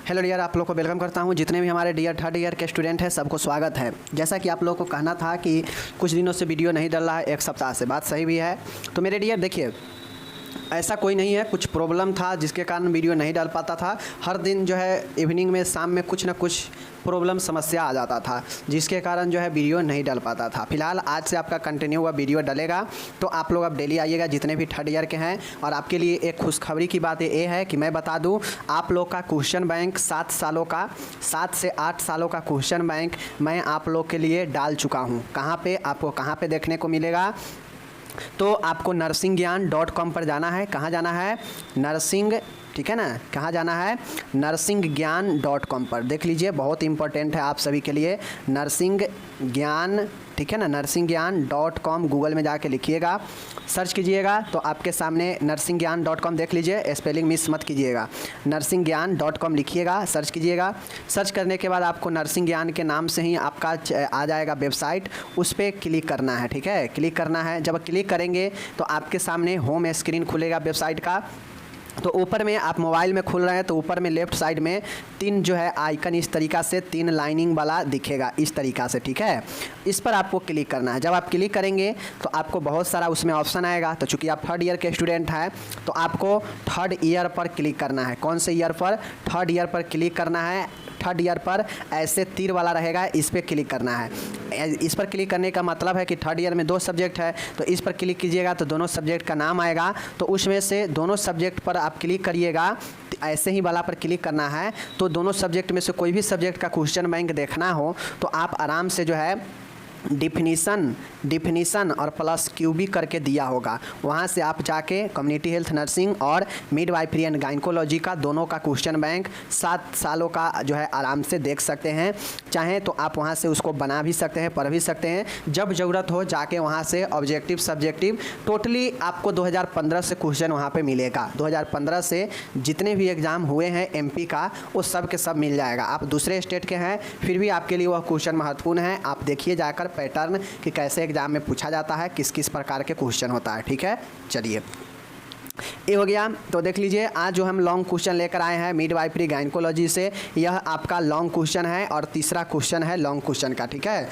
Hello dear, आप लोग को वेलकम करता हूं। जितने भी हमारे डियर थर्ड ईयर के स्टूडेंट हैं सबको स्वागत है। जैसा कि आप लोग को कहना था कि कुछ दिनों से वीडियो नहीं डल रहा है, एक सप्ताह से, बात सही भी है। तो मेरे डियर देखिए, ऐसा कोई नहीं है, कुछ प्रॉब्लम था जिसके कारण वीडियो नहीं डाल पाता था। हर दिन जो है इवनिंग में, शाम में कुछ ना कुछ प्रॉब्लम समस्या आ जाता था, जिसके कारण जो है वीडियो नहीं डाल पाता था। फिलहाल आज से आपका कंटिन्यू हुआ वीडियो डलेगा, तो आप लोग अब डेली आइएगा जितने भी थर्ड ईयर के हैं। और आपके लिए एक खुशखबरी की बात ये है कि मैं बता दूं, आप लोग का क्वेश्चन बैंक 7 सालों का, 7 से 8 सालों का क्वेश्चन बैंक मैं आप लोग के लिए डाल चुका हूँ। कहाँ पे आपको, कहाँ पे देखने को मिलेगा? तो आपको नरसिंहज्ञान.com पर जाना है। कहाँ जाना है? नरसिंह, ठीक है ना, कहाँ जाना है? नरसिंहज्ञान.com पर। देख लीजिए, बहुत इंपॉर्टेंट है आप सभी के लिए नरसिंहज्ञान, ठीक है ना, नरसिंहज्ञान.com गूगल में जाके लिखिएगा, सर्च कीजिएगा तो आपके सामने नरसिंहज्ञान.com देख लीजिए, स्पेलिंग मिस मत कीजिएगा। नरसिंहज्ञान.com लिखिएगा, सर्च कीजिएगा। सर्च करने के बाद आपको नरसिंह ज्ञान के नाम से ही आपका आ जाएगा वेबसाइट, उस पर क्लिक करना है, ठीक है, क्लिक करना है। जब क्लिक करेंगे तो आपके सामने होम स्क्रीन खुलेगा वेबसाइट का। तो ऊपर में आप मोबाइल में खुल रहे हैं तो ऊपर में लेफ़्ट साइड में 3 जो है आइकन इस तरीक़ा से 3 लाइनिंग वाला दिखेगा, इस तरीक़ा से, ठीक है। इस पर आपको क्लिक करना है। जब आप क्लिक करेंगे तो आपको बहुत सारा उसमें ऑप्शन आएगा। तो चूँकि आप थर्ड ईयर के स्टूडेंट हैं तो आपको थर्ड ईयर पर क्लिक करना है। कौन से ईयर पर? थर्ड ईयर पर क्लिक करना है। थर्ड ईयर पर ऐसे तीर वाला रहेगा, इस पर क्लिक करना है। इस पर क्लिक करने का मतलब है कि थर्ड ईयर में 2 सब्जेक्ट है, तो इस पर क्लिक कीजिएगा तो दोनों सब्जेक्ट का नाम आएगा। तो उसमें से दोनों सब्जेक्ट पर आप क्लिक करिएगा, ऐसे ही वाला पर क्लिक करना है। तो दोनों सब्जेक्ट में से कोई भी सब्जेक्ट का क्वेश्चन बैंक देखना हो तो आप आराम से जो है डिफिनीसन और प्लस क्यूबी करके दिया होगा, वहाँ से आप जाके कम्युनिटी हेल्थ नर्सिंग और मिडवाइफरी एंड गाइनकोलॉजी का दोनों का क्वेश्चन बैंक 7 सालों का जो है आराम से देख सकते हैं। चाहें तो आप वहाँ से उसको बना भी सकते हैं, पढ़ भी सकते हैं। जब ज़रूरत हो जाके वहाँ से ऑब्जेक्टिव सब्जेक्टिव टोटली आपको 2015 से क्वेश्चन वहाँ पे मिलेगा। 2015 से जितने भी एग्ज़ाम हुए हैं एमपी का, वो सब के सब मिल जाएगा। आप दूसरे स्टेट के हैं फिर भी आपके लिए वह क्वेश्चन महत्वपूर्ण है। आप देखिए जाकर पैटर्न कि कैसे एग्जाम में पूछा जाता है, किस किस प्रकार के क्वेश्चन होता है, ठीक है। चलिए, ये हो गया। तो देख लीजिए, आज जो हम लॉन्ग क्वेश्चन लेकर आए हैं मिडवाइफरी गाइनकोलॉजी से, यह आपका लॉन्ग क्वेश्चन है और तीसरा क्वेश्चन है लॉन्ग क्वेश्चन का, ठीक है।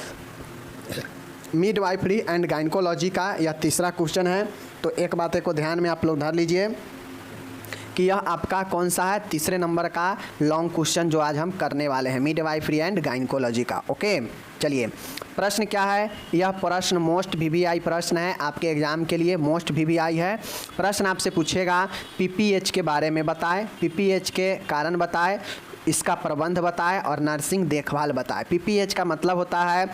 मिडवाइफरी एंड गाइनकोलॉजी का यह तीसरा क्वेश्चन है। तो एक बात को ध्यान में आप लोग धर लीजिए कि यह आपका कौन सा है? तीसरे नंबर का लॉन्ग क्वेश्चन जो आज हम करने वाले हैं मिडवाइफरी एंड गाइनकोलॉजी का। ओके, चलिए, प्रश्न क्या है? यह प्रश्न मोस्ट वीवीआई प्रश्न है, आपके एग्जाम के लिए मोस्ट वीवीआई है। प्रश्न आपसे पूछेगा पीपीएच के बारे में बताएं, पीपीएच के कारण बताएं, इसका प्रबंध बताएं और नर्सिंग देखभाल बताएं। पीपीएच का मतलब होता है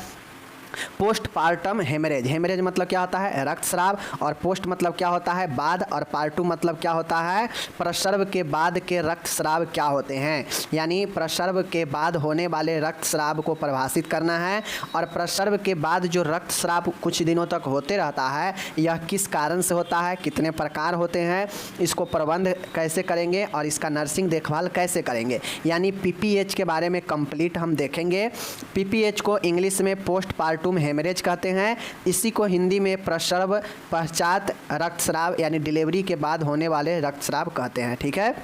पोस्टपार्टम हेमरेज। हेमरेज मतलब क्या होता है? रक्तस्राव। और पोस्ट मतलब क्या होता है? बाद। और पार्टम मतलब क्या होता है? प्रसव के बाद के रक्तस्राव क्या होते हैं, यानी प्रसव के बाद होने वाले रक्तस्राव को परिभाषित करना है। और प्रसव के बाद जो रक्तस्राव कुछ दिनों तक होते रहता है, यह किस कारण से होता है, कितने प्रकार होते हैं, इसको प्रबंध कैसे करेंगे और इसका नर्सिंग देखभाल कैसे करेंगे, यानी पीपीएच के बारे में कंप्लीट हम देखेंगे। पीपीएच को इंग्लिश में पोस्टपार्टम हेमरेज कहते हैं। इसी को हिंदी में प्रसव पश्चात रक्तस्राव यानी डिलीवरी के बाद होने वाले रक्तस्राव कहते हैं, ठीक है।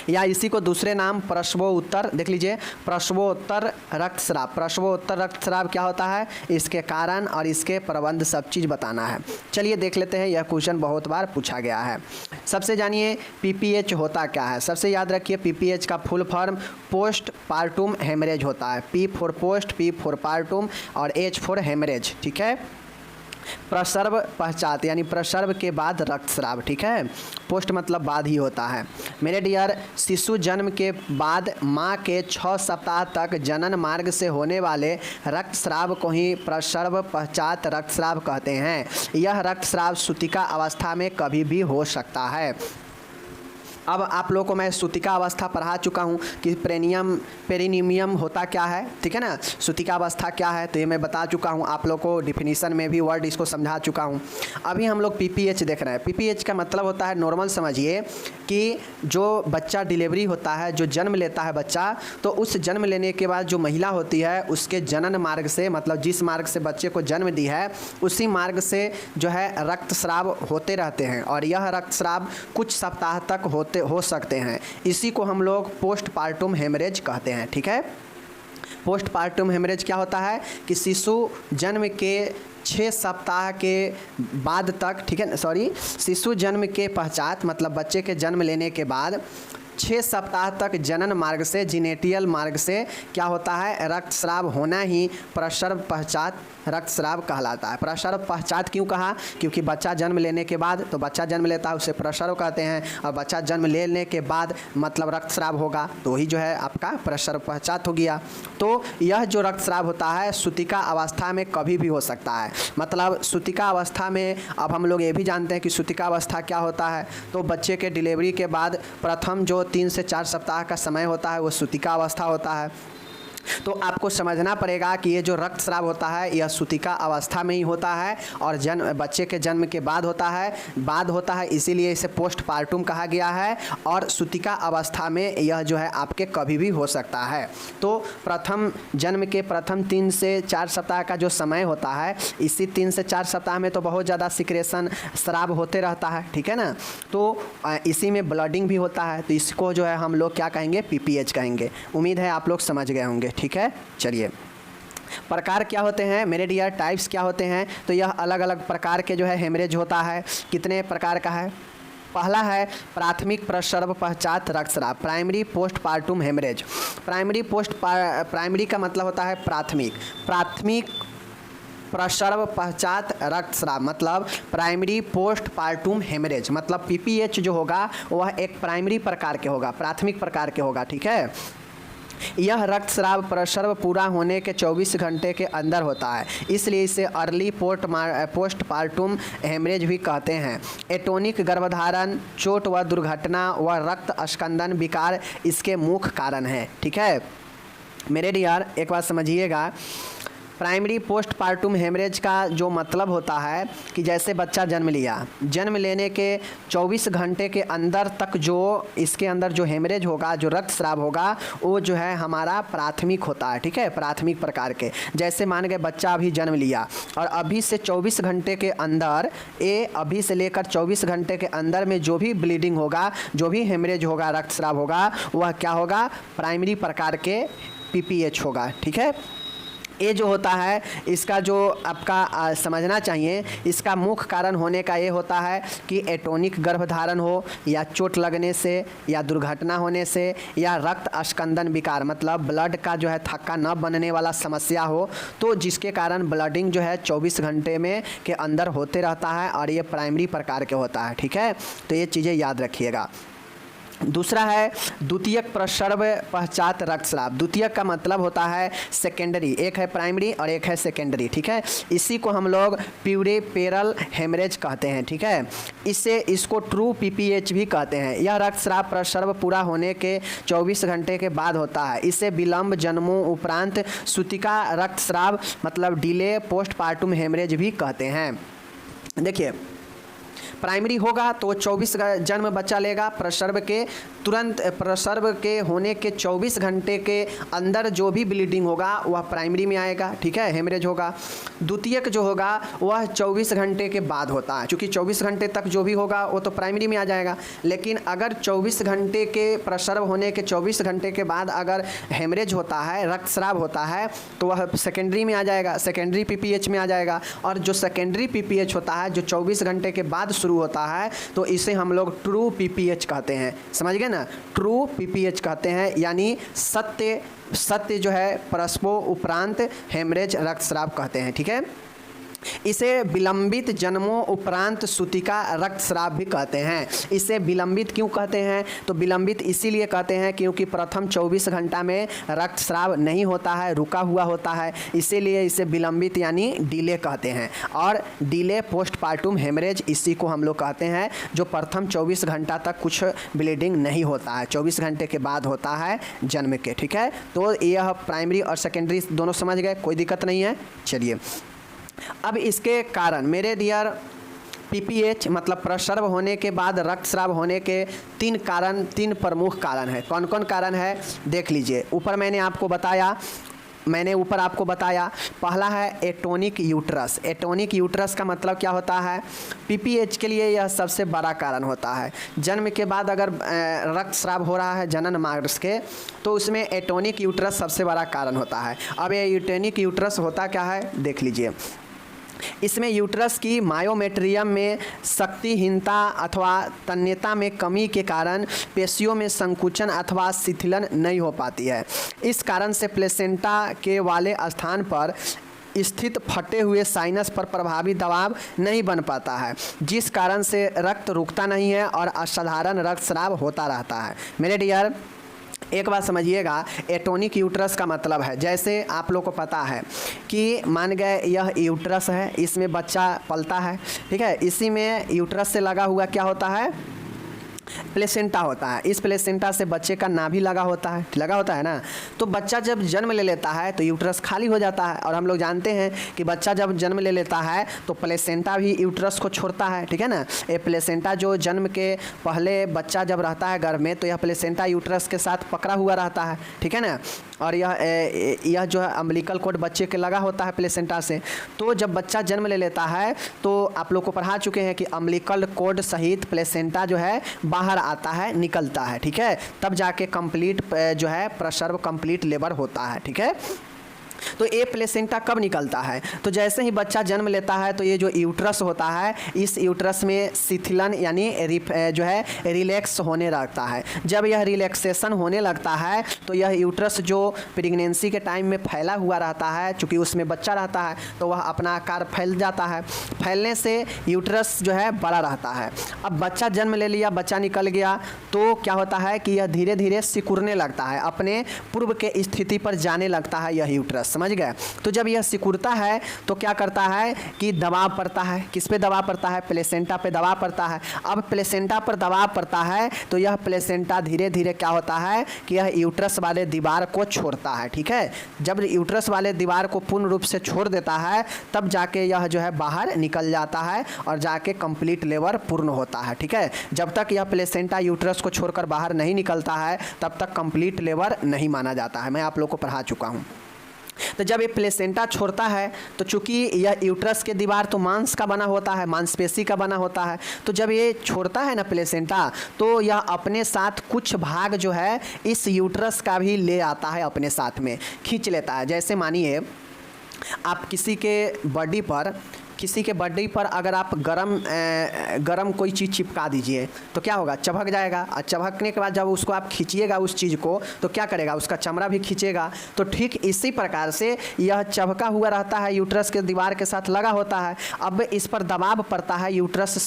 या इसी को दूसरे नाम प्रसवोत्तर, देख लीजिए, प्रसवोत्तर रक्तस्राव। प्रसवोत्तर रक्तस्राव क्या होता है, इसके कारण और इसके प्रबंध सब चीज़ बताना है। चलिए देख लेते हैं, यह क्वेश्चन बहुत बार पूछा गया है। सबसे जानिए पीपीएच होता क्या है। सबसे याद रखिए, पीपीएच का full form post partum haemorrhage होता है। P for post, P for partum और एच फॉर हेमरेज, ठीक है। प्रसव पश्चात यानी प्रसव के बाद रक्तस्राव, ठीक है। पोस्ट मतलब बाद ही होता है। मेरे डियर, शिशु जन्म के बाद माँ के 6 सप्ताह तक जनन मार्ग से होने वाले रक्तस्राव को ही प्रसव पश्चात रक्तस्राव कहते हैं। यह रक्तस्राव सूतिका अवस्था में कभी भी हो सकता है। अब आप लोगों को मैं सूतिका अवस्था पढ़ा चुका हूँ कि पेरिनियम होता क्या है, ठीक है ना। सूतिका अवस्था क्या है तो ये मैं बता चुका हूँ आप लोग को, डिफिनीशन में भी वर्ड इसको समझा चुका हूँ। अभी हम लोग पीपीएच देख रहे हैं। पीपीएच का मतलब होता है, नॉर्मल समझिए कि जो बच्चा डिलीवरी होता है, जो जन्म लेता है बच्चा, तो उस जन्म लेने के बाद जो महिला होती है उसके जनन मार्ग से, मतलब जिस मार्ग से बच्चे को जन्म दी है उसी मार्ग से जो है रक्तस्राव होते रहते हैं। और यह रक्तस्राव कुछ सप्ताह तक होते हो सकते हैं। इसी को हम लोग पोस्टपार्टम हेमरेज कहते हैं। ठीक है, पोस्टपार्टम हेमरेज क्या होता है कि शिशु जन्म के 6 सप्ताह के बाद तक, ठीक है, शिशु जन्म के पश्चात मतलब बच्चे के जन्म लेने के बाद 6 सप्ताह तक जनन मार्ग से, जीनेटियल मार्ग से क्या होता है, रक्तस्राव होना ही प्रसव पश्चात रक्तस्राव कहलाता है। प्रसव पश्चात क्यों कहा, क्योंकि बच्चा जन्म लेने के बाद, तो बच्चा जन्म लेता है उसे प्रसव कहते हैं, और बच्चा जन्म लेने के बाद मतलब रक्तस्राव होगा तो वही जो है आपका प्रसव पश्चात हो गया। तो यह जो रक्तस्राव होता है सूतिका अवस्था में कभी भी हो सकता है। मतलब सूतिका अवस्था में अब हम लोग ये भी जानते हैं कि सूतिका अवस्था क्या होता है, तो बच्चे के डिलीवरी के बाद प्रथम जो 3 से 4 सप्ताह का समय होता है वो सूतिका अवस्था होता है। तो आपको समझना पड़ेगा कि ये जो रक्तस्राव होता है यह सूतिका अवस्था में ही होता है और बच्चे के जन्म के बाद होता है, इसीलिए इसे पोस्टपार्टम कहा गया है। और सूतिका अवस्था में यह जो है आपके कभी भी हो सकता है। तो प्रथम जन्म के प्रथम 3 से 4 सप्ताह का जो समय होता है, इसी 3 से 4 सप्ताह में तो बहुत ज़्यादा सिक्रेशन स्राव होते रहता है, ठीक है ना। तो इसी में ब्लडिंग भी होता है, तो इसको जो है हम लोग क्या कहेंगे, पीपीएच कहेंगे। उम्मीद है आप लोग समझ गए होंगे। ठीक है, चलिए प्रकार क्या होते हैं मेरे डियर, टाइप्स क्या होते हैं। तो यह अलग अलग प्रकार के जो है हेमरेज होता है। कितने प्रकार का है, पहला है प्राथमिक प्रसव पश्चात रक्तस्राव, प्राइमरी पोस्टपार्टम हेमरेज। प्राइमरी का मतलब होता है प्राथमिक प्रसव पश्चात रक्तस्राव, मतलब प्राइमरी पोस्टपार्टम हेमरेज, मतलब पीपीएच जो होगा वह एक प्राइमरी प्रकार के होगा, प्राथमिक प्रकार के होगा। ठीक है, यह रक्तस्राव प्रसव पूरा होने के 24 घंटे के अंदर होता है, इसलिए इसे अर्ली पोस्टपार्टम हेमरेज भी कहते हैं। एटोनिक गर्भधारण, चोट व दुर्घटना व रक्त स्कंदन विकार इसके मुख्य कारण हैं। ठीक है मेरे डियर, एक बात समझिएगा, प्राइमरी पोस्टपार्टम हेमरेज का जो मतलब होता है कि जैसे बच्चा जन्म लिया, जन्म लेने के 24 घंटे के अंदर तक जो इसके अंदर जो हेमरेज होगा, जो रक्तस्राव होगा, वो जो है हमारा प्राथमिक होता है। ठीक है, प्राथमिक प्रकार के। जैसे मान गए बच्चा अभी जन्म लिया और अभी से 24 घंटे के अंदर अभी से लेकर 24 घंटे के अंदर में जो भी ब्लीडिंग होगा, जो भी हेमरेज होगा, रक्तस्राव होगा, वह क्या होगा, प्राइमरी प्रकार के पीपीएच होगा। ठीक है, ये जो होता है इसका जो आपका समझना चाहिए, इसका मुख्य कारण होने का ये होता है कि एटोनिक गर्भधारण हो, या चोट लगने से, या दुर्घटना होने से, या रक्त स्कंदन विकार मतलब ब्लड का जो है थक्का न बनने वाला समस्या हो, तो जिसके कारण ब्लडिंग जो है 24 घंटे में के अंदर होते रहता है और ये प्राइमरी प्रकार के होता है। ठीक है, तो ये चीज़ें याद रखिएगा। दूसरा है द्वितीयक प्रसव पश्चात रक्तस्राव। द्वितीयक का मतलब होता है सेकेंडरी, एक है प्राइमरी और एक है सेकेंडरी। ठीक है, इसी को हम लोग प्यूरिपेरल हेमरेज कहते हैं। ठीक है, इसको ट्रू पीपीएच भी कहते हैं। यह रक्तस्राव प्रसव पूरा होने के 24 घंटे के बाद होता है। इसे विलंब जन्मों उपरांत सूतिका रक्तस्राव मतलब डिले पोस्टपार्टम हेमरेज भी कहते हैं। देखिए, प्राइमरी होगा तो 24 जन्म बच्चा लेगा, प्रसव के तुरंत प्रसव के होने के 24 घंटे के अंदर जो भी ब्लीडिंग होगा वह प्राइमरी में आएगा। ठीक है, हेमरेज होगा। द्वितीयक जो होगा वह 24 घंटे के बाद होता है, क्योंकि 24 घंटे तक जो भी होगा वो तो प्राइमरी में आ जाएगा। लेकिन अगर 24 घंटे के प्रसव होने के 24 घंटे के बाद अगर हेमरेज होता है, रक्तस्राव होता है, तो वह सेकेंडरी में आ जाएगा, सेकेंडरी पीपीएच में आ जाएगा। और जो सेकेंडरी पीपीएच होता है, जो 24 घंटे के बाद शुरू होता है, तो इसे हम लोग ट्रू पीपीएच कहते हैं। समझ गए ना, ट्रू पीपीएच कहते हैं, यानी सत्य जो है प्रसवों उपरांत हेमरेज रक्तस्राव कहते हैं। ठीक है, इसे विलंबित जन्मों उपरांत सूतिका रक्तस्राव भी कहते हैं। इसे विलंबित क्यों कहते हैं, तो विलंबित इसीलिए कहते हैं क्योंकि प्रथम 24 घंटा में रक्तस्राव नहीं होता है, रुका हुआ होता है, इसीलिए इसे विलंबित यानी डिले कहते हैं। और डिले पोस्टपार्टम हेमरेज इसी को हम लोग कहते हैं, जो प्रथम 24 घंटा तक कुछ ब्लीडिंग नहीं होता है, 24 घंटे के बाद होता है जन्म के। ठीक है, तो यह प्राइमरी और सेकेंडरी दोनों समझ गए, कोई दिक्कत नहीं है। चलिए, अब इसके कारण मेरे डियर, पीपीएच मतलब प्रसव होने के बाद रक्तस्राव होने के 3 प्रमुख कारण है। कौन कौन कारण है देख लीजिए। ऊपर मैंने आपको बताया मैंने ऊपर आपको बताया। पहला है एटोनिक यूट्रस। एटोनिक यूट्रस का मतलब क्या होता है? पीपीएच के लिए यह सबसे बड़ा कारण होता है। जन्म के बाद अगर रक्तस्राव हो रहा है जनन मार्ग के, तो उसमें एटोनिक यूट्रस सबसे बड़ा कारण होता है। अब ये एटोनिक यूट्रस होता क्या है देख लीजिए। इसमें यूट्रस की मायोमेट्रियम में शक्तिहीनता अथवा तन्यता में कमी के कारण पेशियों में संकुचन अथवा शिथिलन नहीं हो पाती है। इस कारण से प्लेसेंटा के वाले स्थान पर स्थित फटे हुए साइनस पर प्रभावी दबाव नहीं बन पाता है, जिस कारण से रक्त रुकता नहीं है और असाधारण रक्तस्राव होता रहता है। मेरे डियर, एक बात समझिएगा, एटोनिक यूट्रस का मतलब है, जैसे आप लोग को पता है कि मान गए यह यूट्रस है, इसमें बच्चा पलता है, ठीक है। इसी में यूट्रस से लगा हुआ क्या होता है? प्लेसेंटा होता है। इस प्लेसेंटा से बच्चे का नाभि लगा होता है ना। तो बच्चा जब जन्म ले लेता है तो यूट्रस खाली हो जाता है, और हम लोग जानते हैं कि बच्चा जब जन्म ले लेता है तो प्लेसेंटा भी यूट्रस को छोड़ता है, ठीक है ना। ये प्लेसेंटा जो जन्म के पहले बच्चा जब रहता है गर्भ में, तो यह प्लेसेंटा यूट्रस के साथ पकड़ा हुआ रहता है, ठीक है ना। और यह जो है अम्बिलिकल कोड बच्चे के लगा होता है प्लेसेंटा से। तो जब बच्चा जन्म ले लेता है तो आप लोग को पढ़ा चुके हैं कि अम्बिलिकल कोड सहित प्लेसेंटा जो है बाहर आता है, निकलता है, ठीक है। तब जाके कंप्लीट जो है प्रसव कंप्लीट लेबर होता है, ठीक है। तो ये प्लेसेंटा कब निकलता है? तो जैसे ही बच्चा जन्म लेता है तो ये जो यूट्रस होता है, इस यूट्रस में शिथिलन यानी जो है रिलैक्स होने लगता है। जब यह रिलैक्सेशन होने लगता है तो यह यूट्रस जो प्रेगनेंसी के टाइम में फैला हुआ रहता है, चूँकि उसमें बच्चा रहता है, तो वह अपना आकार फैल जाता है। फैलने से यूट्रस जो है बड़ा रहता है। अब बच्चा जन्म ले लिया, बच्चा निकल गया, तो क्या होता है कि यह धीरे धीरे सिकुड़ने लगता है, अपने पूर्व के स्थिति पर जाने लगता है यह यूट्रस, समझ गए। तो जब यह सिकुड़ता है तो क्या करता है कि दबाव पड़ता है। किस पे दबाव पड़ता है? प्लेसेंटा पे दबाव पड़ता है। अब प्लेसेंटा पर दबाव पड़ता है तो यह प्लेसेंटा धीरे धीरे क्या होता है कि यह यूट्रस वाले दीवार को छोड़ता है, ठीक है। जब यूट्रस वाले दीवार को पूर्ण रूप से छोड़ देता है तब जाके यह जो है बाहर निकल जाता है और जाके कंप्लीट लेबर पूर्ण होता है, ठीक है। जब तक यह प्लेसेंटा यूट्रस को छोड़कर बाहर नहीं निकलता है तब तक कंप्लीट लेबर नहीं माना जाता है। मैं आप लोग को पढ़ा चुका हूँ। तो जब ये प्लेसेंटा छोड़ता है तो चूंकि यह यूट्रस के दीवार तो मांस का बना होता है, मांसपेशी का बना होता है, तो जब ये छोड़ता है ना प्लेसेंटा, तो यह अपने साथ कुछ भाग जो है इस यूट्रस का भी ले आता है, अपने साथ में खींच लेता है। जैसे मानिए आप किसी के बॉडी पर अगर आप गरम कोई चीज़ चिपका दीजिए तो क्या होगा? चभक जाएगा। और चभकने के बाद जब उसको आप खींचिएगा उस चीज़ को, तो क्या करेगा? उसका चमड़ा भी खींचेगा। तो ठीक इसी प्रकार से यह चभका हुआ रहता है, यूट्रस के दीवार के साथ लगा होता है। अब इस पर दबाव पड़ता है, यूट्रस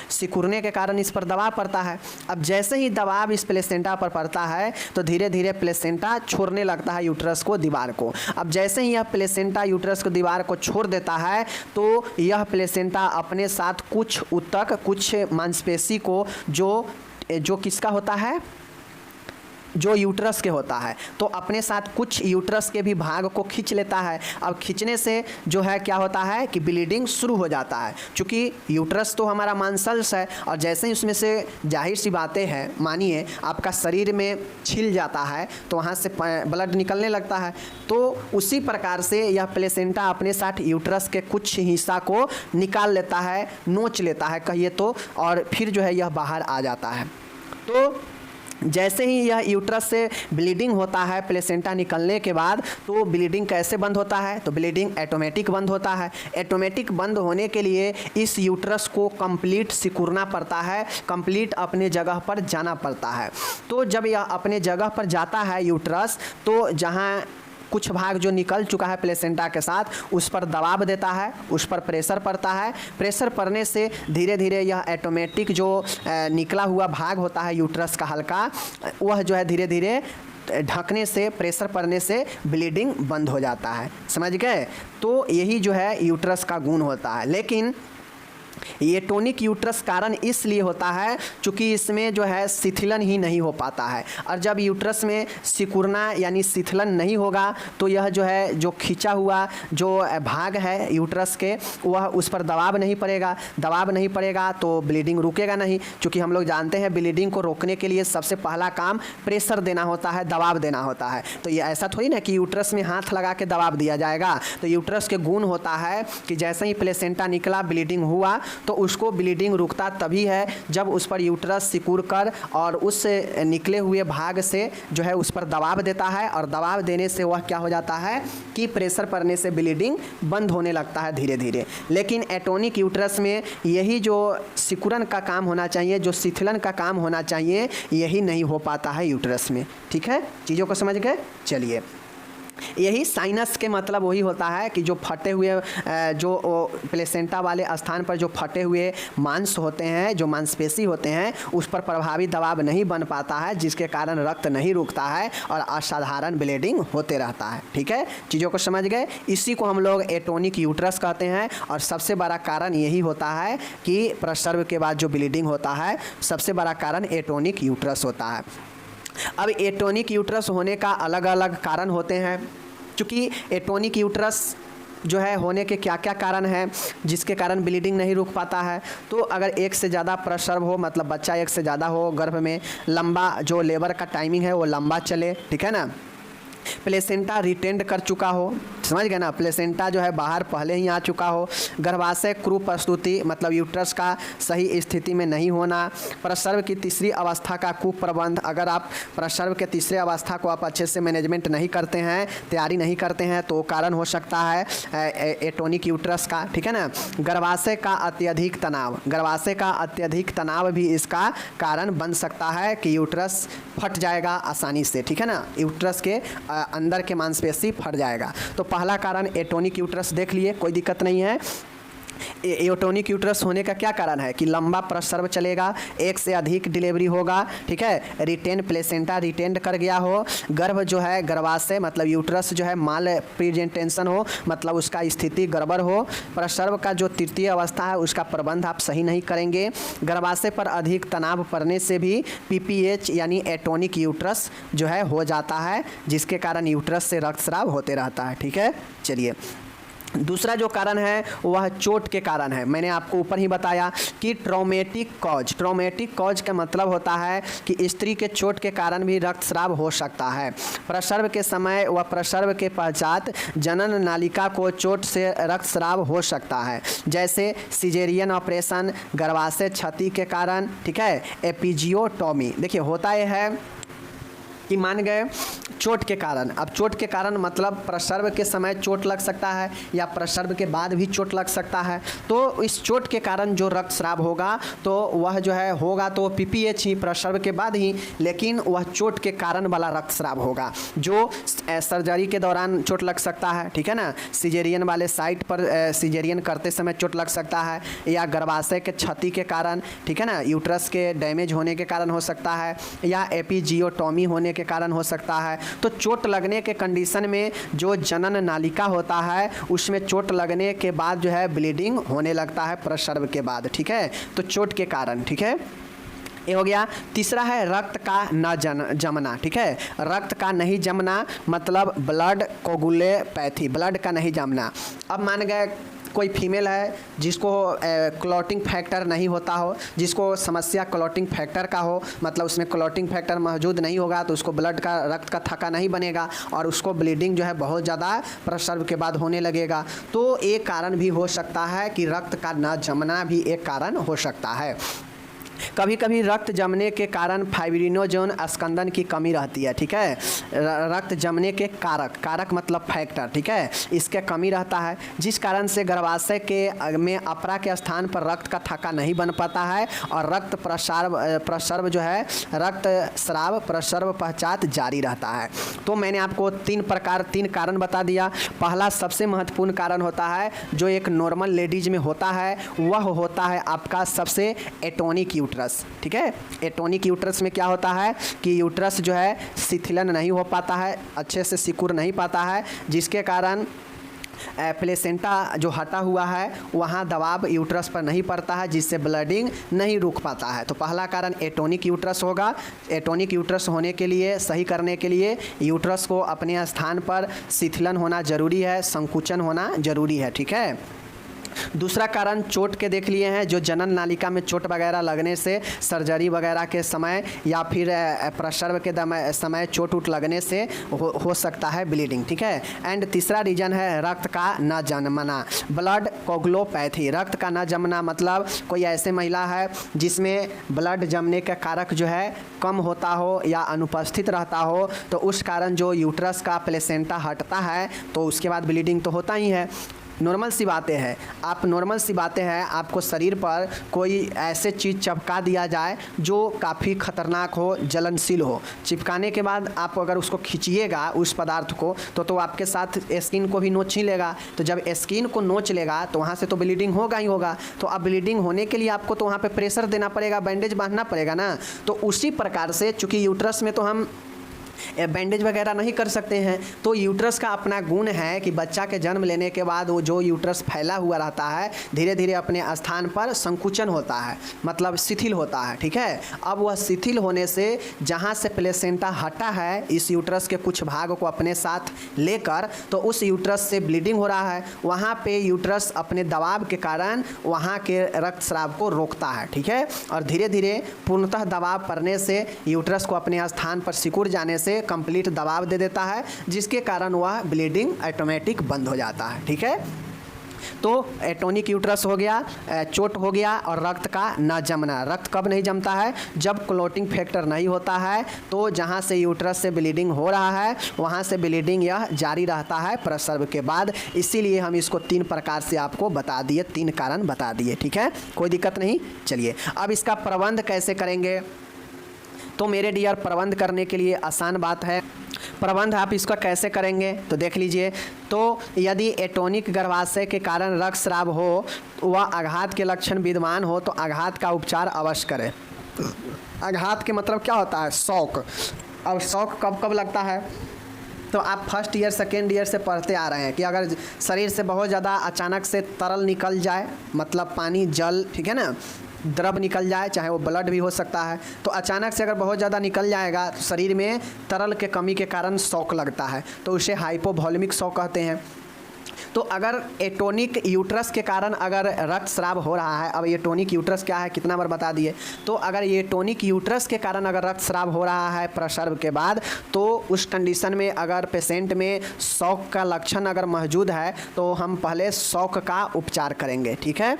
सिकुड़ने के कारण इस पर दबाव पड़ता है। अब जैसे ही दबाव इस प्लेसेंटा पर पड़ता है तो धीरे धीरे प्लेसेंटा छोड़ने लगता है यूट्रस को, दीवार को। अब जैसे ही यह प्लेसेंटा यूट्रस को दीवार को छोड़ देता है तो यह प्लेसेंटा अपने साथ कुछ ऊतक, कुछ मांसपेशी को जो किसका होता है? जो यूट्रस के होता है, तो अपने साथ कुछ यूट्रस के भी भाग को खींच लेता है। अब खींचने से जो है क्या होता है कि ब्लीडिंग शुरू हो जाता है। चूँकि यूट्रस तो हमारा मांसल्स है, और जैसे ही उसमें से जाहिर सी बातें हैं, मानिए आपका शरीर में छिल जाता है तो वहाँ से ब्लड निकलने लगता है। तो उसी प्रकार से यह प्लेसेंटा अपने साथ यूट्रस के कुछ हिस्सा को निकाल लेता है, नोच लेता है कहिए तो, और फिर जो है यह बाहर आ जाता है। तो जैसे ही यह यूट्रस से ब्लीडिंग होता है प्लेसेंटा निकलने के बाद, तो ब्लीडिंग कैसे बंद होता है? तो ब्लीडिंग ऑटोमेटिक बंद होता है। ऑटोमेटिक बंद होने के लिए इस यूट्रस को कंप्लीट सिकुड़ना पड़ता है, कंप्लीट अपने जगह पर जाना पड़ता है। तो जब यह अपने जगह पर जाता है यूट्रस, तो जहाँ कुछ भाग जो निकल चुका है प्लेसेंटा के साथ, उस पर दबाव देता है, उस पर प्रेशर पड़ता है। प्रेशर पड़ने से धीरे धीरे यह ऑटोमेटिक जो निकला हुआ भाग होता है यूट्रस का हल्का, वह जो है धीरे धीरे ढकने से, प्रेशर पड़ने से ब्लीडिंग बंद हो जाता है। समझ गए? तो यही जो है यूट्रस का गुण होता है। लेकिन ये टोनिक यूट्रस कारण इसलिए होता है क्योंकि इसमें जो है शिथिलन ही नहीं हो पाता है, और जब यूट्रस में सिकुड़ना यानी शिथिलन नहीं होगा तो यह जो है जो खींचा हुआ जो भाग है यूट्रस के वह उस पर दबाव नहीं पड़ेगा, दबाव नहीं पड़ेगा तो ब्लीडिंग रुकेगा नहीं, क्योंकि हम लोग जानते हैं ब्लीडिंग को रोकने के लिए सबसे पहला काम प्रेशर देना होता है, दबाव देना होता है। तो ये ऐसा थोड़ी ना कि यूट्रस में हाथ लगा के दबाव दिया जाएगा। तो यूट्रस के गुण होता है कि जैसे ही प्लेसेंटा निकला ब्लीडिंग हुआ तो उसको ब्लीडिंग रुकता तभी है जब उस पर यूट्रस सिकुड़ कर और उस निकले हुए भाग से जो है उस पर दबाव देता है, और दबाव देने से वह क्या हो जाता है कि प्रेशर पड़ने से ब्लीडिंग बंद होने लगता है धीरे धीरे। लेकिन एटोनिक यूट्रस में यही जो सिकुड़न का काम होना चाहिए, जो शिथिलन का काम होना चाहिए, यही नहीं हो पाता है यूट्रस में। ठीक है, चीज़ों को समझ गए। चलिए, यही साइनस के मतलब वही होता है कि जो फटे हुए जो प्लेसेंटा वाले स्थान पर जो फटे हुए मांस होते हैं, जो मांसपेशी होते हैं, उस पर प्रभावी दबाव नहीं बन पाता है, जिसके कारण रक्त नहीं रुकता है और असाधारण ब्लीडिंग होते रहता है। ठीक है, चीज़ों को समझ गए। इसी को हम लोग एटोनिक यूट्रस कहते हैं, और सबसे बड़ा कारण यही होता है कि प्रसव के बाद जो ब्लीडिंग होता है, सबसे बड़ा कारण एटोनिक यूट्रस होता है। अब एटोनिक यूट्रस होने का अलग अलग कारण होते हैं, क्योंकि एटोनिक यूट्रस जो है होने के क्या क्या कारण हैं जिसके कारण ब्लीडिंग नहीं रुक पाता है। तो अगर एक से ज़्यादा प्रसव हो, मतलब बच्चा एक से ज़्यादा हो गर्भ में, लंबा जो लेबर का टाइमिंग है वो लंबा चले, ठीक है ना, प्लेसेंटा रिटेंड कर चुका हो, समझ गए ना, प्लेसेंटा जो है बाहर पहले ही आ चुका हो, गर्भाशय क्रूप प्रस्तुति मतलब यूट्रस का सही स्थिति में नहीं होना, प्रसव की तीसरी अवस्था का कुप्रबंध, अगर आप प्रसव के तीसरे अवस्था को आप अच्छे से मैनेजमेंट नहीं करते हैं, तैयारी नहीं करते हैं, तो कारण हो सकता है एटोनिक यूट्रस का। ठीक है ना, गर्भाशय का अत्यधिक तनाव, गर्भाशय का अत्यधिक तनाव भी इसका कारण बन सकता है कि यूट्रस फट जाएगा आसानी से। ठीक है ना, यूट्रस के अंदर के मांसपेशी फट जाएगा। तो पहला कारण एटोनिक यूट्रस देख लिए, कोई दिक्कत नहीं है। एटोनिक यूट्रस होने का क्या कारण है कि लंबा प्रसव चलेगा, एक से अधिक डिलीवरी होगा, ठीक है, रिटेन प्लेसेंटा रिटेंड कर गया हो, गर्भ जो है गर्भाशय मतलब यूट्रस जो है माल प्रेजेंटेशन हो, मतलब उसका स्थिति गड़बड़ हो, प्रसव का जो तृतीय अवस्था है उसका प्रबंध आप सही नहीं करेंगे, गर्भाशय पर अधिक तनाव पड़ने से भी पीपीएच यानी एटोनिक यूट्रस जो है हो जाता है, जिसके कारण यूट्रस से रक्तस्राव होते रहता है। ठीक है, चलिए, दूसरा जो कारण है वह चोट के कारण है। मैंने आपको ऊपर ही बताया कि ट्रॉमेटिक कॉज, ट्रॉमेटिक कॉज का मतलब होता है कि स्त्री के चोट के कारण भी रक्तस्राव हो सकता है। प्रसव के समय व प्रसव के पश्चात जनन नालिका को चोट से रक्तस्राव हो सकता है, जैसे सिजेरियन ऑपरेशन, गर्भाशय क्षति के कारण, ठीक है, एपिजियोटॉमी। देखिए, होता यह है कि मान गए चोट के कारण, अब चोट के कारण मतलब प्रसव के समय चोट लग सकता है या प्रसव के बाद भी चोट लग सकता है। तो इस चोट के कारण जो रक्तस्राव होगा तो वह जो है होगा तो पीपीएच ही प्रसव के बाद ही, लेकिन वह चोट के कारण वाला रक्तस्राव होगा जो सर्जरी के दौरान चोट लग सकता है। ठीक है ना, सिजेरियन वाले साइट पर सिजेरियन करते समय चोट लग सकता है, या गर्भाशय के क्षति के कारण, ठीक है ना, यूट्रस के डैमेज होने के कारण हो सकता है, या एपिजियोटॉमी होने के कारण हो सकता है। तो चोट लगने के कंडीशन में जो जनन नालिका होता है उसमें चोट लगने के बाद जो है ब्लीडिंग होने लगता है प्रसव के बाद। ठीक है, तो चोट के कारण। ठीक है, ये हो गया। तीसरा है रक्त का न जमना। ठीक है, रक्त का नहीं जमना मतलब ब्लड कोगुलेपैथी, ब्लड का नहीं जमना। अब मान गए कोई फीमेल है जिसको क्लॉटिंग फैक्टर नहीं होता हो, जिसको समस्या क्लॉटिंग फैक्टर का हो, मतलब उसमें क्लॉटिंग फैक्टर मौजूद नहीं होगा तो उसको ब्लड का रक्त का थक्का नहीं बनेगा और उसको ब्लीडिंग जो है बहुत ज़्यादा प्रसव के बाद होने लगेगा। तो एक कारण भी हो सकता है कि रक्त का न जमना भी एक कारण हो सकता है। कभी कभी रक्त जमने के कारण फाइब्रिनोजन स्कंदन की कमी रहती है। ठीक है, रक्त जमने के कारक, कारक मतलब फैक्टर, ठीक है, इसके कमी रहता है, जिस कारण से गर्भाशय के में अपरा के स्थान पर रक्त का थक्का नहीं बन पाता है और रक्त प्रसव जो है रक्त स्राव प्रसव पश्चात जारी रहता है। तो मैंने आपको तीन कारण बता दिया। पहला सबसे महत्वपूर्ण कारण होता है जो एक नॉर्मल लेडीज में होता है, वह होता है आपका सबसे एटोनिक यूट्रस। ठीक है, एटोनिक यूट्रस में क्या होता है कि यूट्रस जो है शिथिलन नहीं हो पाता है, अच्छे से सिकुड़ नहीं पाता है, जिसके कारण प्लेसेंटा जो हटा हुआ है वहाँ दबाव यूट्रस पर नहीं पड़ता है, जिससे ब्लडिंग नहीं रुक पाता है। तो पहला कारण एटोनिक यूट्रस होगा। एटोनिक यूट्रस होने के लिए, सही करने के लिए यूट्रस को अपने स्थान पर शिथिलन होना जरूरी है, संकुचन होना जरूरी है। ठीक है। दूसरा कारण चोट के देख लिए हैं, जो जनन नालिका में चोट वगैरह लगने से, सर्जरी वगैरह के समय या फिर प्रसव के समय चोट उट लगने से हो सकता है ब्लीडिंग। ठीक है। एंड तीसरा रीज़न है रक्त का न जमना, ब्लड कोगुलोपैथी। रक्त का न जमना मतलब कोई ऐसे महिला है जिसमें ब्लड जमने का कारक जो है कम होता हो या अनुपस्थित रहता हो, तो उस कारण जो यूट्रस का प्लेसेंटा हटता है तो उसके बाद ब्लीडिंग तो होता ही है। नॉर्मल सी बातें हैं, आपको शरीर पर कोई ऐसे चीज़ चिपका दिया जाए जो काफ़ी ख़तरनाक हो, जलनशील हो। चिपकाने के बाद आप अगर उसको खींचिएगा उस पदार्थ को तो आपके साथ स्किन को भी नोच ही लेगा। तो जब स्किन को नोच लेगा तो वहाँ से तो ब्लीडिंग होगा ही होगा। तो अब ब्लीडिंग होने के लिए आपको तो वहाँ पे प्रेशर देना पड़ेगा, बैंडेज बांधना पड़ेगा ना। तो उसी प्रकार से चूँकि यूट्रस में तो हम बैंडेज वगैरह नहीं कर सकते हैं, तो यूट्रस का अपना गुण है कि बच्चा के जन्म लेने के बाद वो जो यूट्रस फैला हुआ रहता है धीरे धीरे अपने स्थान पर संकुचन होता है, मतलब शिथिल होता है। ठीक है। अब वह शिथिल होने से जहाँ से प्लेसेंटा हटा है इस यूट्रस के कुछ भाग को अपने साथ लेकर, तो उस यूट्रस से ब्लीडिंग हो रहा है। वहाँ पे यूट्रस अपने दबाव के कारण वहाँ के रक्तस्राव को रोकता है। ठीक है। और धीरे धीरे पूर्णतः दबाव पड़ने से यूट्रस को अपने स्थान पर सिकुड़ जाने से कंप्लीट दबाव दे देता है, जिसके कारण वह ब्लीडिंग ऑटोमेटिक बंद हो जाता है। ठीक है। तो एटोनिक यूट्रस हो गया, चोट हो गया, और रक्त का न जमना। रक्त कब नहीं जमता है? जब क्लोटिंग फैक्टर नहीं होता है। तो जहाँ से यूट्रस से ब्लीडिंग हो रहा है वहाँ से ब्लीडिंग यह जारी रहता है प्रसव के बाद। इसीलिए हम इसको 3 प्रकार से आपको बता दिए, 3 कारण बता दिए। ठीक है, कोई दिक्कत नहीं। चलिए अब इसका प्रबंध कैसे करेंगे? तो मेरे डियर, प्रबंध करने के लिए आसान बात है। प्रबंध आप इसका कैसे करेंगे तो देख लीजिए। तो यदि एटोनिक गर्भाशय के कारण रक्तस्राव हो, वह आघात के लक्षण विद्यमान हो, तो आघात का उपचार अवश्य करें। आघात के मतलब क्या होता है? शॉक। अब शॉक कब कब लगता है? तो आप फर्स्ट ईयर सेकेंड ईयर से पढ़ते आ रहे हैं कि अगर शरीर से बहुत ज़्यादा अचानक से तरल निकल जाए, मतलब पानी, जल, ठीक है ना, द्रव निकल जाए, चाहे वो ब्लड भी हो सकता है, तो अचानक से अगर बहुत ज़्यादा निकल जाएगा तो शरीर में तरल के कमी के कारण शॉक लगता है, तो उसे हाइपोवॉल्यूमिक शॉक कहते हैं। तो अगर एटोनिक यूट्रस के कारण अगर रक्तस्राव हो रहा है, अब एटोनिक यूट्रस क्या है कितना बार बता दिए, तो अगर एटोनिक यूट्रस के कारण अगर रक्तस्राव हो रहा है प्रसव के बाद, तो उस कंडीशन में अगर पेशेंट में शॉक का लक्षण अगर मौजूद है तो हम पहले शॉक का उपचार करेंगे। ठीक है।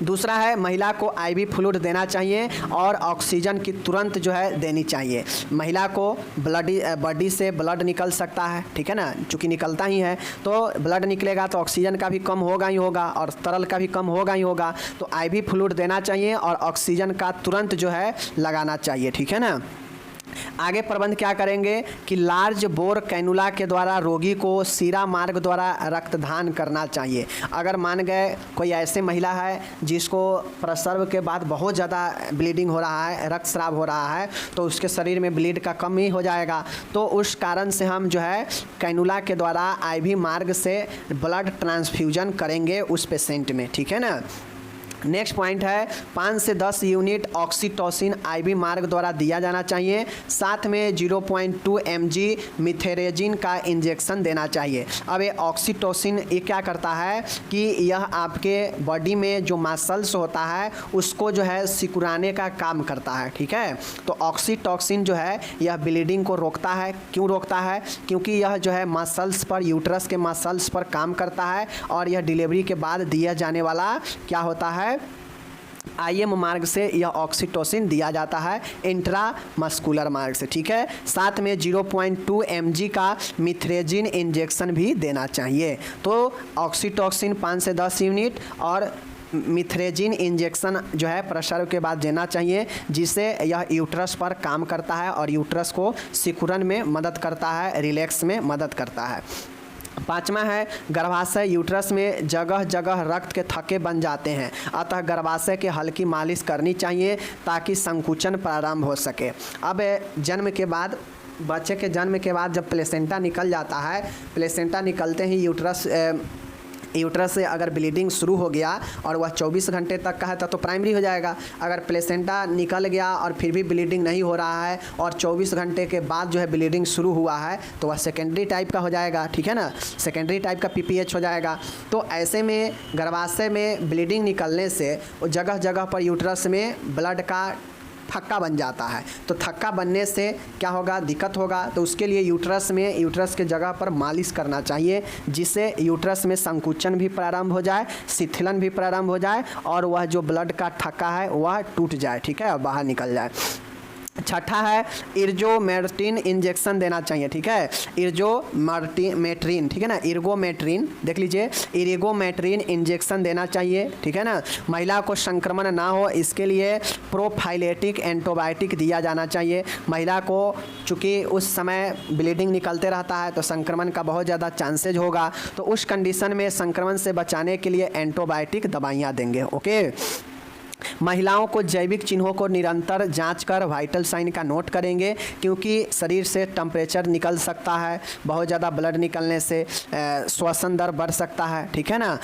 दूसरा है, महिला को आईवी फ्लूइड देना चाहिए और ऑक्सीजन की तुरंत जो है देनी चाहिए। महिला को बॉडी से ब्लड निकल सकता है, ठीक है ना, चूँकि निकलता ही है, तो ब्लड निकलेगा तो ऑक्सीजन का भी कम होगा ही होगा और तरल का भी कम होगा ही होगा। तो आईवी फ्लूइड देना चाहिए और ऑक्सीजन का तुरंत जो है लगाना चाहिए। ठीक है ना। आगे प्रबंध क्या करेंगे कि लार्ज बोर कैनुला के द्वारा रोगी को शिरा मार्ग द्वारा रक्तदान करना चाहिए। अगर मान गए कोई ऐसे महिला है जिसको प्रसव के बाद बहुत ज़्यादा ब्लीडिंग हो रहा है, रक्तस्राव हो रहा है, तो उसके शरीर में ब्लीड का कमी हो जाएगा, तो उस कारण से हम जो है कैनुला के द्वारा आईवी मार्ग से ब्लड ट्रांसफ्यूजन करेंगे उस पेशेंट में। ठीक है ना। नेक्स्ट पॉइंट है 5 से 10 यूनिट ऑक्सीटोसिन आईवी मार्ग द्वारा दिया जाना चाहिए। साथ में 0.2 mg मिथेरेजिन का इंजेक्शन देना चाहिए। अब ये ऑक्सीटोसिन ये क्या करता है कि यह आपके बॉडी में जो मसल्स होता है उसको जो है सिकुड़ाने का काम करता है। ठीक है। तो ऑक्सीटोसिन जो है यह ब्लीडिंग को रोकता है। क्यों रोकता है? क्योंकि यह जो है मसल्स पर, यूट्रस के मसल्स पर काम करता है और यह डिलीवरी के बाद दिया जाने वाला क्या होता है, आईएम मार्ग से यह ऑक्सीटोसिन दिया जाता है, इंट्रामस्कुलर मार्ग से। ठीक है। साथ में 0.2 mg का मिथेरेजिन इंजेक्शन भी देना चाहिए। तो ऑक्सीटोसिन 5 से 10 यूनिट और मिथेरेजिन इंजेक्शन जो है प्रसव के बाद देना चाहिए, जिससे यह यूट्रस पर काम करता है और यूट्रस को सिकुड़न में मदद करता है, रिलैक्स में मदद करता है। 5वां है, गर्भाशय यूट्रस में जगह जगह रक्त के थक्के बन जाते हैं, अतः गर्भाशय की हल्की मालिश करनी चाहिए ताकि संकुचन प्रारंभ हो सके। अब जन्म के बाद बच्चे के जन्म के बाद जब प्लेसेंटा निकल जाता है, प्लेसेंटा निकलते ही यूट्रस से अगर ब्लीडिंग शुरू हो गया और वह 24 घंटे तक का है तो प्राइमरी हो जाएगा। अगर प्लेसेंटा निकल गया और फिर भी ब्लीडिंग नहीं हो रहा है और 24 घंटे के बाद जो है ब्लीडिंग शुरू हुआ है तो वह सेकेंडरी टाइप का हो जाएगा, ठीक है ना, सेकेंडरी टाइप का पीपीएच हो जाएगा। तो ऐसे में गर्भाशय में ब्लीडिंग निकलने से जगह जगह पर यूट्रस में ब्लड का थक्का बन जाता है। तो थक्का बनने से क्या होगा, दिक्कत होगा। तो उसके लिए यूट्रस के जगह पर मालिश करना चाहिए, जिससे यूट्रस में संकुचन भी प्रारंभ हो जाए, शिथिलन भी प्रारंभ हो जाए और वह जो ब्लड का थक्का है वह टूट जाए, ठीक है, और बाहर निकल जाए। छठा है इर्गोमेट्रिन इंजेक्शन देना चाहिए, ठीक है, इर्गोमेट्रिन, ठीक है ना, इर्गोमेट्रिन देख लीजिए, इर्गोमेट्रिन इंजेक्शन देना चाहिए, ठीक है ना। महिला को संक्रमण ना हो इसके लिए प्रोफाइलेटिक एंटीबायोटिक दिया जाना चाहिए। महिला को चूँकि उस समय ब्लीडिंग निकलते रहता है तो संक्रमण का बहुत ज़्यादा चांसेज होगा, तो उस कंडीशन में संक्रमण से बचाने के लिए एंटीबायोटिक दवाइयाँ देंगे। ओके। महिलाओं को जैविक चिन्हों को निरंतर जांच कर वाइटल साइन का नोट करेंगे, क्योंकि शरीर से टेम्परेचर निकल सकता है, बहुत ज़्यादा ब्लड निकलने से श्वसन दर बढ़ सकता है, ठीक है ना,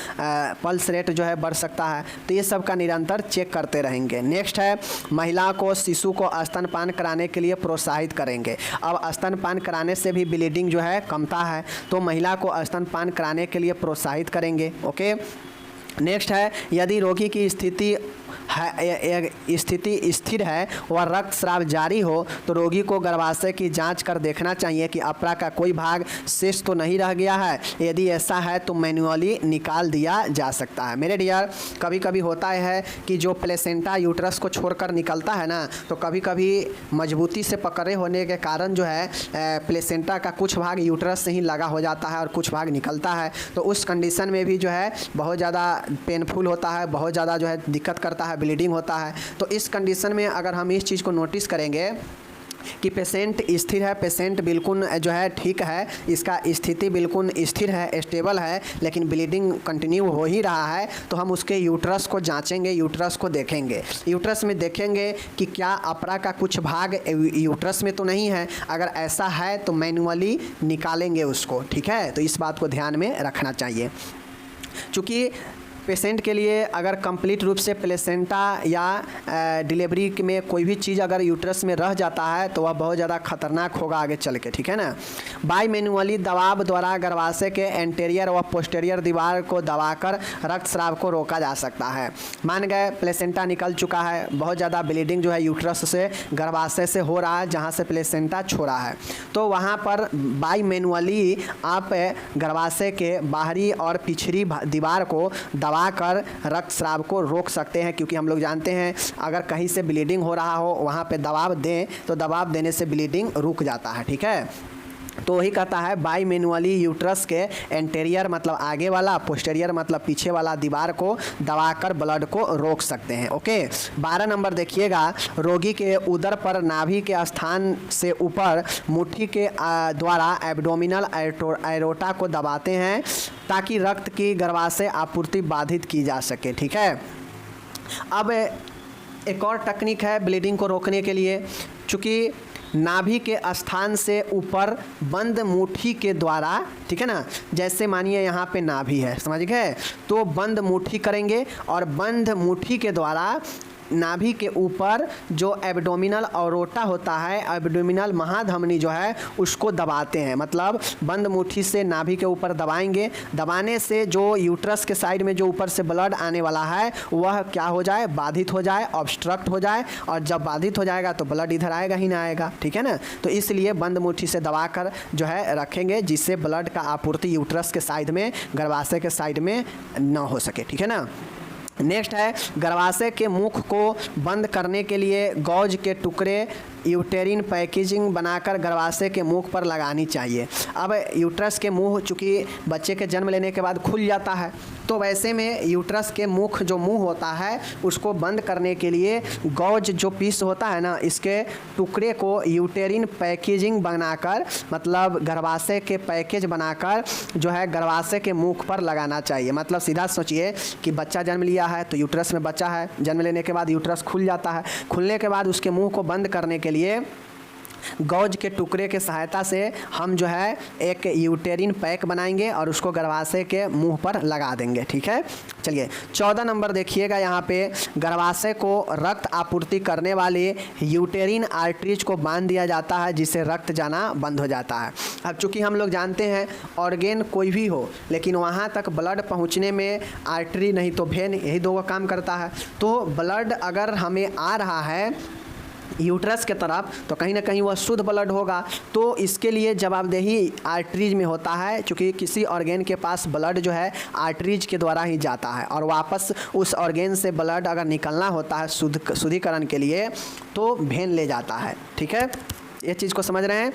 पल्स रेट जो है बढ़ सकता है। तो ये सब का निरंतर चेक करते रहेंगे। नेक्स्ट है महिला को शिशु को स्तनपान कराने के लिए प्रोत्साहित करेंगे। अब स्तनपान कराने से भी ब्लीडिंग जो है कमता है, तो महिला को स्तनपान कराने के लिए प्रोत्साहित करेंगे। ओके। नेक्स्ट है यदि रोगी की स्थिति स्थिर है व रक्तस्राव जारी हो तो रोगी को गर्भाशय की जांच कर देखना चाहिए कि अपरा का कोई भाग शेष तो नहीं रह गया है। यदि ऐसा है तो मैन्युअली निकाल दिया जा सकता है। मेरे डियर, कभी कभी होता है कि जो प्लेसेंटा यूट्रस को छोड़कर निकलता है ना, तो कभी कभी मजबूती से पकड़े होने के कारण जो है प्लेसेंटा का कुछ भाग यूट्रस से ही लगा हो जाता है और कुछ भाग निकलता है। तो उस कंडीशन में भी जो है बहुत ज़्यादा पेनफुल होता है, बहुत ज़्यादा जो है दिक्कत करता है, ब्लीडिंग होता है। तो इस कंडीशन में अगर हम इस चीज़ को नोटिस करेंगे कि पेशेंट स्थिर है, पेशेंट बिल्कुल जो है ठीक है, इसका स्थिति बिल्कुल स्थिर है, स्टेबल है, लेकिन ब्लीडिंग कंटिन्यू हो ही रहा है, तो हम उसके यूट्रस को जांचेंगे, यूट्रस को देखेंगे। यूट्रस में देखेंगे कि क्या अपरा का कुछ भाग यूट्रस में तो नहीं है। अगर ऐसा है तो मैन्युअली निकालेंगे उसको, ठीक है। तो इस बात को ध्यान में रखना चाहिए। चूँकि पेशेंट के लिए अगर कंप्लीट रूप से प्लेसेंटा या डिलीवरी में कोई भी चीज़ अगर यूट्रस में रह जाता है तो वह बहुत ज़्यादा खतरनाक होगा आगे चल के, ठीक है ना। बाई मैनुअली दबाव द्वारा गर्भाशय के एंटीरियर व पोस्टीरियर दीवार को दबाकर रक्तस्राव को रोका जा सकता है। मान गए प्लेसेंटा निकल चुका है, बहुत ज़्यादा ब्लीडिंग जो है यूट्रस से गर्भाशय से हो रहा है जहाँ से प्लेसेंटा छोड़ा है, तो वहाँ पर बाई मैनुअली आप गर्भाशय के बाहरी और पिछड़ी दीवार को कर रक्तस्राव को रोक सकते हैं। क्योंकि हम लोग जानते हैं अगर कहीं से ब्लीडिंग हो रहा हो वहाँ पे दबाव दें तो दबाव देने से ब्लीडिंग रुक जाता है, ठीक है। तो वही कहता है बाई मैनुअली यूट्रस के एंटीरियर मतलब आगे वाला, पोस्टीरियर मतलब पीछे वाला दीवार को दबाकर ब्लड को रोक सकते हैं। ओके। 12 नंबर देखिएगा, रोगी के उदर पर नाभि के स्थान से ऊपर मुट्ठी के द्वारा एब्डोमिनल एरोटा को दबाते हैं ताकि रक्त की गर्भाशय आपूर्ति बाधित की जा सके, ठीक है। अब एक और टेक्निक है ब्लीडिंग को रोकने के लिए। चूँकि नाभि के स्थान से ऊपर बंद मुट्ठी के द्वारा, ठीक है ना, जैसे मानिए यहाँ पे नाभि है, समझ गए, तो बंद मुट्ठी करेंगे और बंद मुट्ठी के द्वारा नाभि के ऊपर जो एब्डोमिनल औरोटा होता है, एब्डोमिनल महाधमनी जो है उसको दबाते हैं। मतलब बंद मुट्ठी से नाभि के ऊपर दबाएंगे, दबाने से जो यूट्रस के साइड में जो ऊपर से ब्लड आने वाला है वह क्या हो जाए, बाधित हो जाए, ऑब्स्ट्रक्ट हो जाए, और जब बाधित हो जाएगा तो ब्लड इधर आएगा ही ना आएगा, ठीक है ना। तो इसलिए बंद मुट्ठी से दबाकर जो है रखेंगे जिससे ब्लड का आपूर्ति यूट्रस के साइड में, गर्भाशय के साइड में न हो सके, ठीक है ना। नेक्स्ट है गर्भाशय के मुख को बंद करने के लिए गौज के टुकड़े यूटेरिन पैकेजिंग बनाकर गर्भाशय के मुख पर लगानी चाहिए। अब यूट्रस के मुंह चूँकि बच्चे के जन्म लेने के बाद खुल जाता है, तो वैसे में यूट्रस के मुख जो मुंह होता है उसको बंद करने के लिए गौज जो पीस होता है ना, इसके टुकड़े को यूटेरिन पैकेजिंग बनाकर, मतलब गर्भाशय के पैकेज बनाकर जो है गर्भाशय के मुख पर लगाना चाहिए। मतलब सीधा सोचिए कि बच्चा जन्म लिया है तो यूट्रस में बच्चा है, जन्म लेने के बाद यूट्रस खुल जाता है, खुलने के बाद उसके मुंह को बंद करने के लिए गौज के टुकड़े के सहायता से हम जो है एक यूटेरिन पैक बनाएंगे और उसको गर्भाशय के मुंह पर लगा देंगे। ठीक है, चलिए 14 नंबर देखिएगा। यहाँ पे गर्भाशय को रक्त आपूर्ति करने वाले यूटेरिन आर्टरीज को बांध दिया जाता है, जिससे रक्त जाना बंद हो जाता है। अब चूंकि हम लोग जानते हैं ऑर्गेन कोई भी हो, लेकिन वहाँ तक ब्लड पहुँचने में आर्टरी नहीं तो वेन, यही दो काम करता है। तो ब्लड अगर हमें आ रहा है यूट्रस के तरफ तो कहीं ना कहीं वह शुद्ध ब्लड होगा। तो इसके लिए जवाबदेही आर्टरीज में होता है, क्योंकि किसी ऑर्गेन के पास ब्लड जो है आर्टरीज के द्वारा ही जाता है और वापस उस ऑर्गेन से ब्लड अगर निकलना होता है शुद्धिकरण के लिए तो वेन ले जाता है। ठीक है, ये चीज़ को समझ रहे हैं।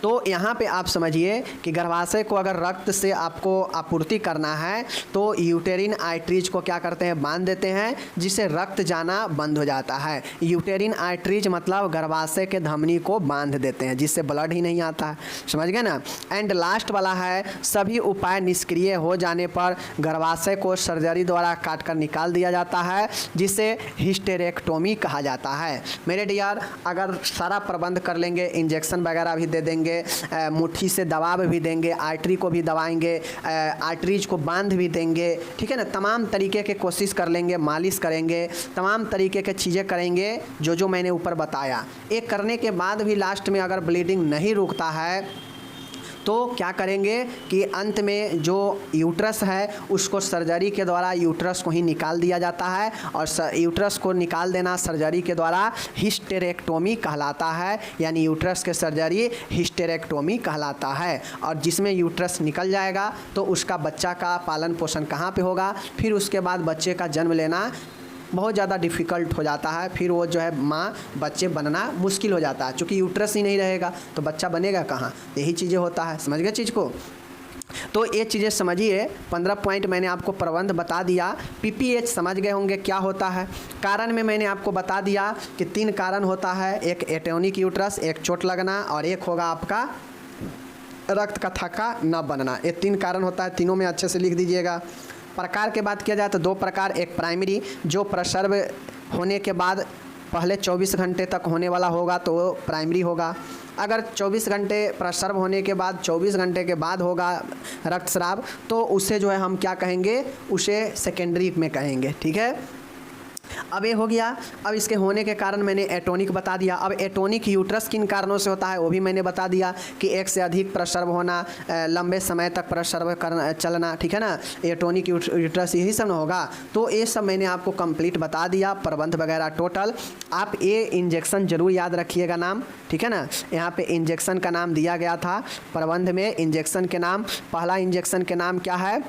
तो यहाँ पे आप समझिए कि गर्भाशय को अगर रक्त से आपको आपूर्ति करना है तो यूटेरिन आर्टरीज को क्या करते हैं, बांध देते हैं, जिससे रक्त जाना बंद हो जाता है। यूटेरिन आर्टरीज मतलब गर्भाशय के धमनी को बांध देते हैं, जिससे ब्लड ही नहीं आता है। समझ गए ना। एंड लास्ट वाला है, सभी उपाय निष्क्रिय हो जाने पर गर्भाशय को सर्जरी द्वारा काट कर निकाल दिया जाता है, जिसे हिस्टेरेक्टोमी कहा जाता है। मेरे डियर, अगर सारा प्रबंध कर लेंगे, इंजेक्शन वगैरह भी दे देंगे, मुट्ठी से दबाव भी देंगे, आर्टरी को भी दबाएंगे, आर्टरीज को बांध भी देंगे, ठीक है ना, तमाम तरीके के कोशिश कर लेंगे, मालिश करेंगे, तमाम तरीके के चीज़ें करेंगे जो मैंने ऊपर बताया। एक करने के बाद भी लास्ट में अगर ब्लीडिंग नहीं रुकता है तो क्या करेंगे कि अंत में जो यूट्रस है उसको सर्जरी के द्वारा यूट्रस को ही निकाल दिया जाता है, और यूट्रस को निकाल देना सर्जरी के द्वारा हिस्टेरेक्टोमी कहलाता है, यानी यूट्रस के सर्जरी हिस्टेरेक्टोमी कहलाता है। और जिसमें यूट्रस निकल जाएगा तो उसका बच्चा का पालन पोषण कहाँ पे होगा, फिर उसके बाद बच्चे का जन्म लेना बहुत ज़्यादा डिफ़िकल्ट हो जाता है, फिर वो जो है माँ बच्चे बनना मुश्किल हो जाता है, क्योंकि यूट्रस ही नहीं रहेगा तो बच्चा बनेगा कहाँ। यही चीज़ें होता है, समझ गए चीज़ को। तो ये चीज़ें समझिए। 15 पॉइंट मैंने आपको प्रबंध बता दिया। पीपीएच समझ गए होंगे क्या होता है। कारण में मैंने आपको बता दिया कि 3 कारण होता है, एक एटोनिक यूट्रस, एक चोट लगना, और एक होगा आपका रक्त का थक्का न बनना। ये 3 कारण होता है, तीनों में अच्छे से लिख दीजिएगा। प्रकार के बात किया जाए तो 2 प्रकार, एक प्राइमरी जो प्रसव होने के बाद पहले 24 घंटे तक होने वाला होगा तो वो प्राइमरी होगा। अगर 24 घंटे प्रसव होने के बाद 24 घंटे के बाद होगा रक्तस्राव तो उसे जो है हम क्या कहेंगे, उसे सेकेंडरी में कहेंगे। ठीक है, अब ये हो गया। अब इसके होने के कारण मैंने एटोनिक बता दिया। अब एटोनिक यूट्रस किन कारणों से होता है वो भी मैंने बता दिया कि एक से अधिक प्रसव होना, लंबे समय तक प्रसव करना चलना, ठीक है ना, एटोनिक यूट्रस यही सब ना होगा। तो ये सब मैंने आपको कंप्लीट बता दिया, प्रबंध वगैरह टोटल। आप ये इंजेक्शन जरूर याद रखिएगा नाम, ठीक है ना। यहाँ पे इंजेक्शन का नाम दिया गया था प्रबंध में। इंजेक्शन के नाम, पहला इंजेक्शन के नाम क्या है,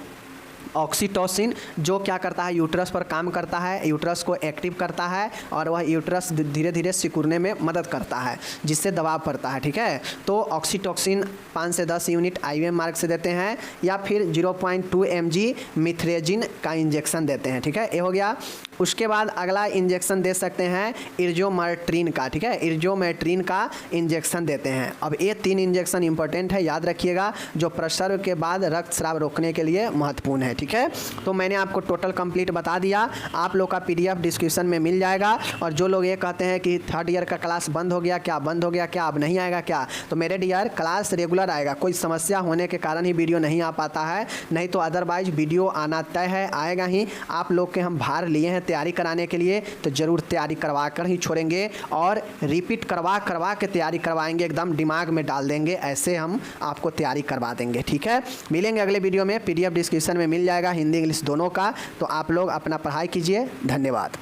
ऑक्सीटोसिन, जो क्या करता है, यूट्रस पर काम करता है, यूट्रस को एक्टिव करता है और वह यूट्रस धीरे धीरे सिकुड़ने में मदद करता है, जिससे दबाव पड़ता है। ठीक है, तो ऑक्सीटोसिन 5 से 10 यूनिट आईवीएम मार्ग से देते हैं, या फिर 0.2 mg मिथ्रेजिन का इंजेक्शन देते हैं। ठीक है, ये हो गया। उसके बाद अगला इंजेक्शन दे सकते हैं इर्जोमेट्रिन का। ठीक है, इर्जोमेट्रिन का इंजेक्शन देते हैं। अब ये 3 इंजेक्शन इंपॉर्टेंट है, याद रखिएगा, जो प्रसव के बाद रक्तस्राव रोकने के लिए महत्वपूर्ण है। ठीक है, तो मैंने आपको टोटल कंप्लीट बता दिया। आप लोग का पीडीएफ डिस्क्रिप्शन में मिल जाएगा। और जो लोग ये कहते हैं कि 3rd ईयर का क्लास बंद हो गया क्या, बंद हो गया क्या, अब नहीं आएगा क्या, तो मेरे डियर क्लास रेगुलर आएगा। कोई समस्या होने के कारण ही वीडियो नहीं आ पाता है, नहीं तो अदरवाइज वीडियो आना तय है, आएगा ही। आप लोग के हम भार लिए हैं तैयारी कराने के लिए, तो ज़रूर तैयारी करवा कर ही छोड़ेंगे और रिपीट करवा करवा के तैयारी करवाएंगे, एकदम दिमाग में डाल देंगे, ऐसे हम आपको तैयारी करवा देंगे। ठीक है, मिलेंगे अगले वीडियो में। पीडीएफ डिस्क्रिप्शन में मिल जाएगा हिंदी इंग्लिश दोनों का। तो आप लोग अपना पढ़ाई कीजिए। धन्यवाद।